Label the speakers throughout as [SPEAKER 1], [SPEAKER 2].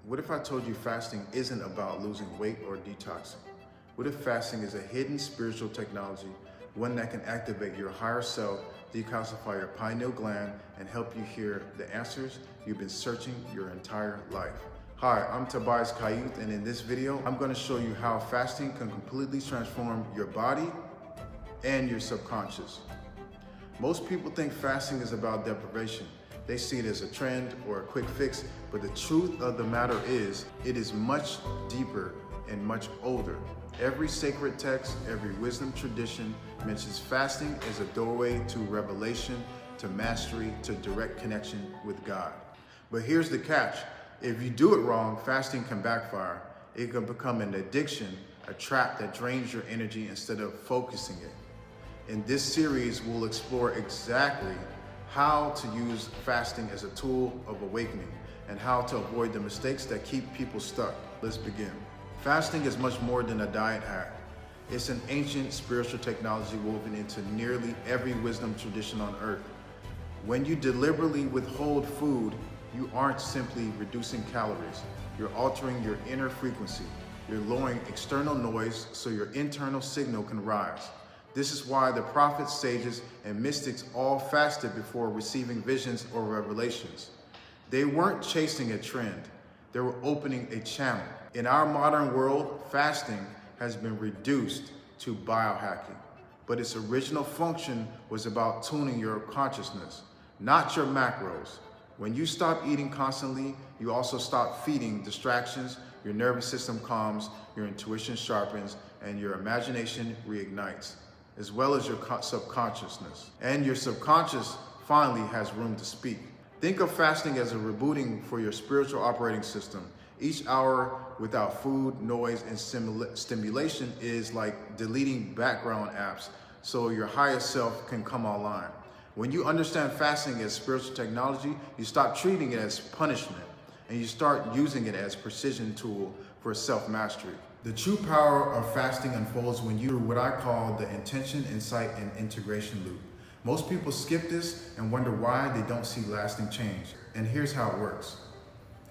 [SPEAKER 1] What if I told you fasting isn't about losing weight or detoxing? What if fasting is a hidden spiritual technology, one that can activate your higher self, decalcify your pineal gland, and help you hear the answers you've been searching your entire life? Hi, I'm Tobias, and in this video, I'm going to show you how fasting can completely transform your body and your subconscious. Most people think fasting is about deprivation. They see it as a trend or a quick fix, but the truth of the matter is, it is much deeper and much older. Every sacred text, every wisdom tradition mentions fasting as a doorway to revelation, to mastery, to direct connection with God. But here's the catch. If you do it wrong, fasting can backfire. It can become an addiction, a trap that drains your energy instead of focusing it. In this series, we'll explore exactly how to use fasting as a tool of awakening and how to avoid the mistakes that keep people stuck. Let's begin. Fasting is much more than a diet hack. It's an ancient spiritual technology woven into nearly every wisdom tradition on earth. When you deliberately withhold food, you aren't simply reducing calories. You're altering your inner frequency. You're lowering external noise so your internal signal can rise. This is why the prophets, sages, and mystics all fasted before receiving visions or revelations. They weren't chasing a trend. They were opening a channel. In our modern world, fasting has been reduced to biohacking, but its original function was about tuning your consciousness, not your macros. When you stop eating constantly, you also stop feeding distractions, your nervous system calms, your intuition sharpens, and your imagination reignites, as well as your subconsciousness. And your subconscious finally has room to speak. Think of fasting as a rebooting for your spiritual operating system. Each hour without food, noise, and stimulation is like deleting background apps so your higher self can come online. When you understand fasting as spiritual technology, you stop treating it as punishment and you start using it as a precision tool for self-mastery. The true power of fasting unfolds when you do what I call the intention, insight, and integration loop. Most people skip this and wonder why they don't see lasting change. And here's how it works.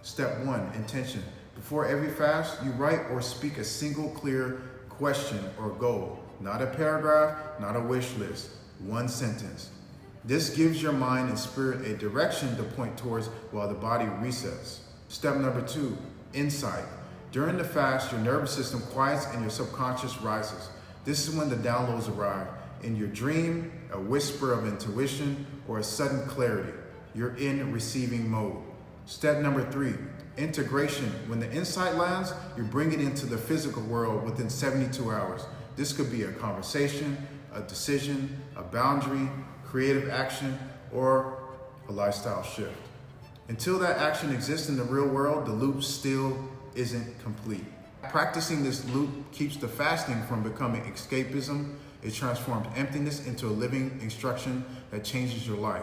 [SPEAKER 1] Step 1, intention. Before every fast, you write or speak a single clear question or goal. Not a paragraph, not a wish list, one sentence. This gives your mind and spirit a direction to point towards while the body resets. Step number 2, insight. During the fast, your nervous system quiets and your subconscious rises. This is when the downloads arrive. In your dream, a whisper of intuition, or a sudden clarity. You're in receiving mode. Step number 3, integration. When the insight lands, you bring it into the physical world within 72 hours. This could be a conversation, a decision, a boundary, creative action, or a lifestyle shift. Until that action exists in the real world, the loop still isn't complete. Practicing this loop keeps the fasting from becoming escapism. It transforms emptiness into a living instruction that changes your life.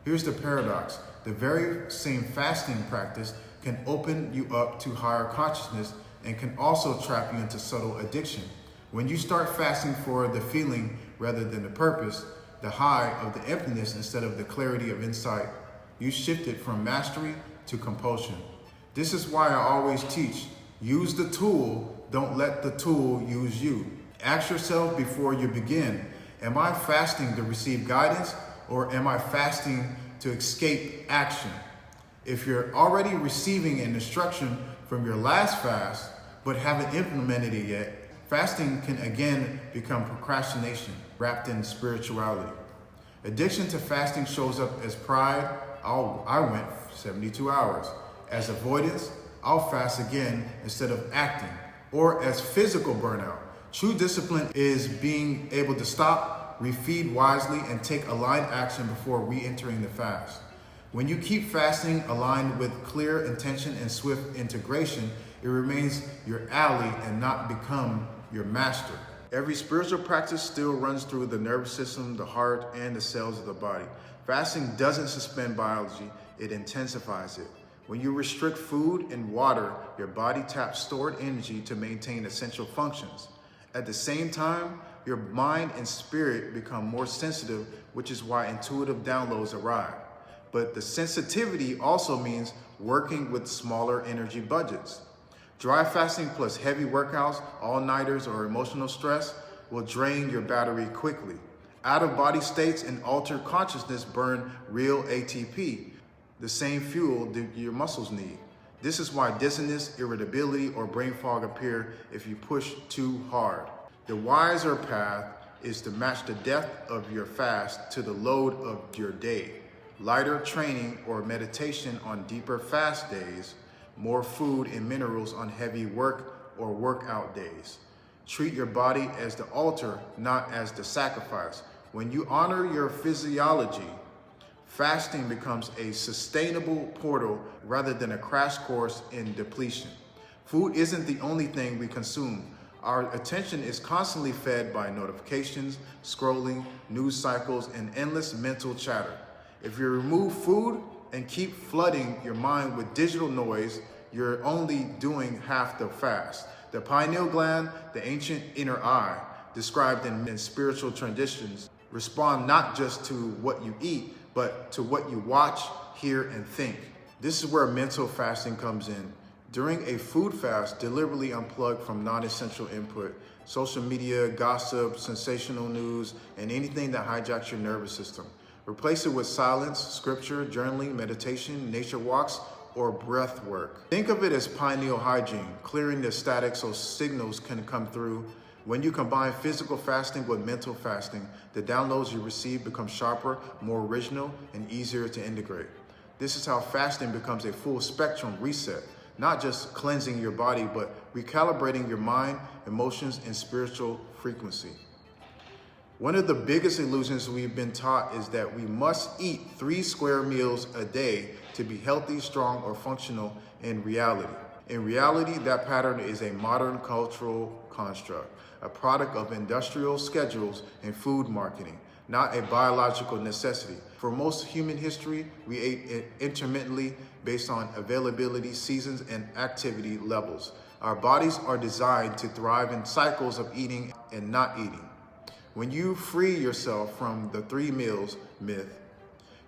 [SPEAKER 1] Here's the paradox. The very same fasting practice can open you up to higher consciousness and can also trap you into subtle addiction. When you start fasting for the feeling rather than the purpose, the high of the emptiness instead of the clarity of insight, you shift it from mastery to compulsion. This is why I always teach, use the tool, don't let the tool use you. Ask yourself before you begin, am I fasting to receive guidance or am I fasting to escape action? If you're already receiving an instruction from your last fast but haven't implemented it yet, fasting can again become procrastination wrapped in spirituality. Addiction to fasting shows up as pride. I went 72 hours. As avoidance, I'll fast again instead of acting. Or as physical burnout. True discipline is being able to stop, refeed wisely, and take aligned action before re-entering the fast. When you keep fasting aligned with clear intention and swift integration, it remains your ally and not become your master. Every spiritual practice still runs through the nervous system, the heart, and the cells of the body. Fasting doesn't suspend biology, it intensifies it. When you restrict food and water, your body taps stored energy to maintain essential functions. At the same time, your mind and spirit become more sensitive, which is why intuitive downloads arrive. But the sensitivity also means working with smaller energy budgets. Dry fasting plus heavy workouts, all-nighters, or emotional stress will drain your battery quickly. Out-of-body states and altered consciousness burn real ATP, the same fuel that your muscles need. This is why dizziness, irritability, or brain fog appear if you push too hard. The wiser path is to match the depth of your fast to the load of your day. Lighter training or meditation on deeper fast days, more food and minerals on heavy work or workout days. Treat your body as the altar, not as the sacrifice. When you honor your physiology, fasting becomes a sustainable portal rather than a crash course in depletion. Food isn't the only thing we consume. Our attention is constantly fed by notifications, scrolling, news cycles, and endless mental chatter. If you remove food and keep flooding your mind with digital noise, you're only doing half the fast. The pineal gland, the ancient inner eye, described in spiritual traditions, respond not just to what you eat, but to what you watch, hear, and think. This is where mental fasting comes in. During a food fast, deliberately unplug from non-essential input, social media, gossip, sensational news, and anything that hijacks your nervous system. Replace it with silence, scripture, journaling, meditation, nature walks, or breath work. Think of it as pineal hygiene, clearing the static so signals can come through. When you combine physical fasting with mental fasting, the downloads you receive become sharper, more original, and easier to integrate. This is how fasting becomes a full spectrum reset, not just cleansing your body, but recalibrating your mind, emotions, and spiritual frequency. One of the biggest illusions we've been taught is that we must eat 3 square meals a day to be healthy, strong, or functional in reality. In reality, that pattern is a modern cultural construct, a product of industrial schedules and food marketing, not a biological necessity. For most human history, we ate intermittently based on availability, seasons, and activity levels. Our bodies are designed to thrive in cycles of eating and not eating. When you free yourself from the 3 meals myth,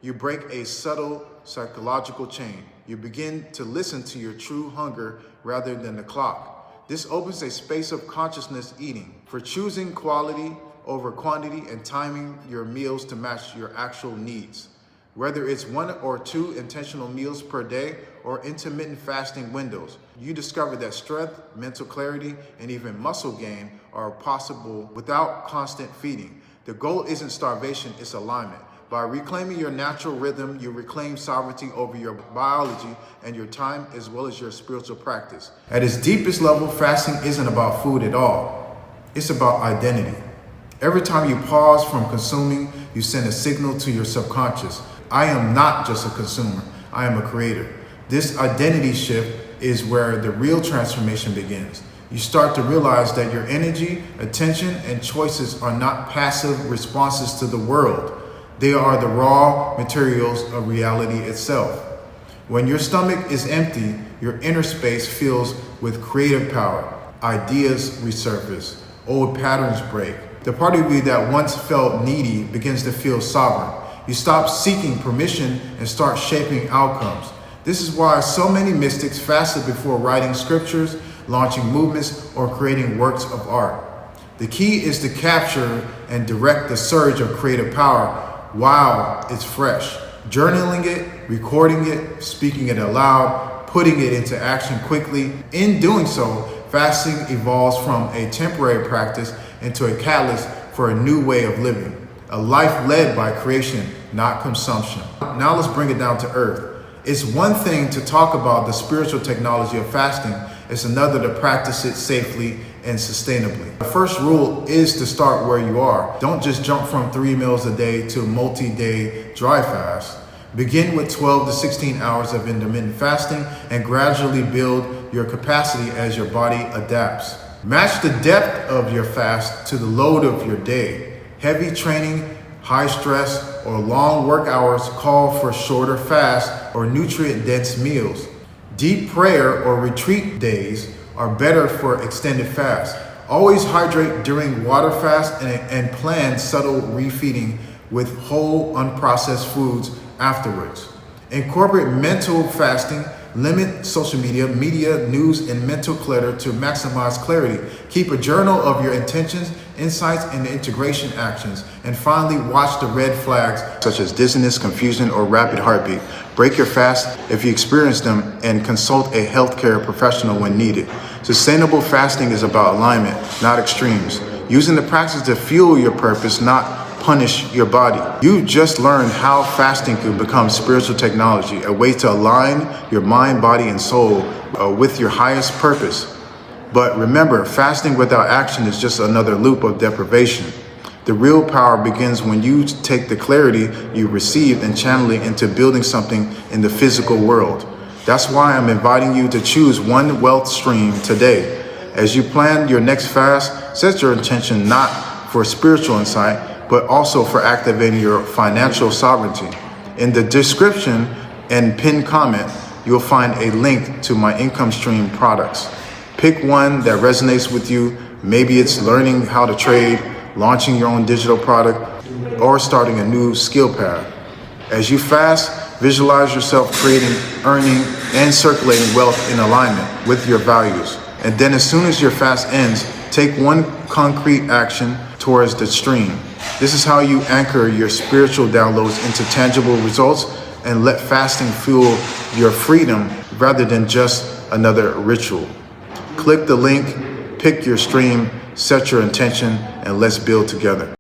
[SPEAKER 1] you break a subtle psychological chain. You begin to listen to your true hunger rather than the clock. This opens a space of consciousness eating, for choosing quality over quantity and timing your meals to match your actual needs. Whether it's 1 or 2 intentional meals per day or intermittent fasting windows, you discover that strength, mental clarity, and even muscle gain are possible without constant feeding. The goal isn't starvation, it's alignment. By reclaiming your natural rhythm, you reclaim sovereignty over your biology and your time, as well as your spiritual practice. At its deepest level, fasting isn't about food at all. It's about identity. Every time you pause from consuming, you send a signal to your subconscious. I am not just a consumer, I am a creator. This identity shift is where the real transformation begins. You start to realize that your energy, attention, and choices are not passive responses to the world. They are the raw materials of reality itself. When your stomach is empty, your inner space fills with creative power. Ideas resurface, old patterns break. The part of you that once felt needy begins to feel sovereign. You stop seeking permission and start shaping outcomes. This is why so many mystics fasted before writing scriptures, launching movements, or creating works of art. The key is to capture and direct the surge of creative power while it's fresh. Journaling it, recording it, speaking it aloud, putting it into action quickly. In doing so, fasting evolves from a temporary practice into a catalyst for a new way of living. A life led by creation, not consumption. Now let's bring it down to earth. It's one thing to talk about the spiritual technology of fasting. It's another to practice it safely and sustainably. The first rule is to start where you are. Don't just jump from 3 meals a day to multi-day dry fast. Begin with 12 to 16 hours of intermittent fasting and gradually build your capacity as your body adapts. Match the depth of your fast to the load of your day. Heavy training, high stress, or long work hours call for shorter fasts or nutrient-dense meals. Deep prayer or retreat days are better for extended fasts. Always hydrate during water fast and plan subtle refeeding with whole unprocessed foods afterwards. Incorporate mental fasting, Limit social media, news, and mental clutter to maximize clarity. Keep a journal of your intentions, insights, and integration actions. And finally, watch the red flags such as dizziness, confusion, or rapid heartbeat. Break your fast if you experience them and consult a healthcare professional when needed. Sustainable fasting is about alignment, not extremes. Using the practice to fuel your purpose, not punish your body. You just learned how fasting could become spiritual technology, a way to align your mind, body, and soul with your highest purpose. But remember, fasting without action is just another loop of deprivation. The real power begins when you take the clarity you received and channel it into building something in the physical world. That's why I'm inviting you to choose one wealth stream today. As you plan your next fast, set your intention not for spiritual insight, but also for activating your financial sovereignty. In the description and pinned comment, you'll find a link to my income stream products. Pick one that resonates with you. Maybe it's learning how to trade, launching your own digital product, or starting a new skill path. As you fast, visualize yourself creating, earning, and circulating wealth in alignment with your values. And then as soon as your fast ends, take one concrete action towards the stream. This is how you anchor your spiritual downloads into tangible results and let fasting fuel your freedom rather than just another ritual. Click the link, pick your stream, set your intention, and let's build together.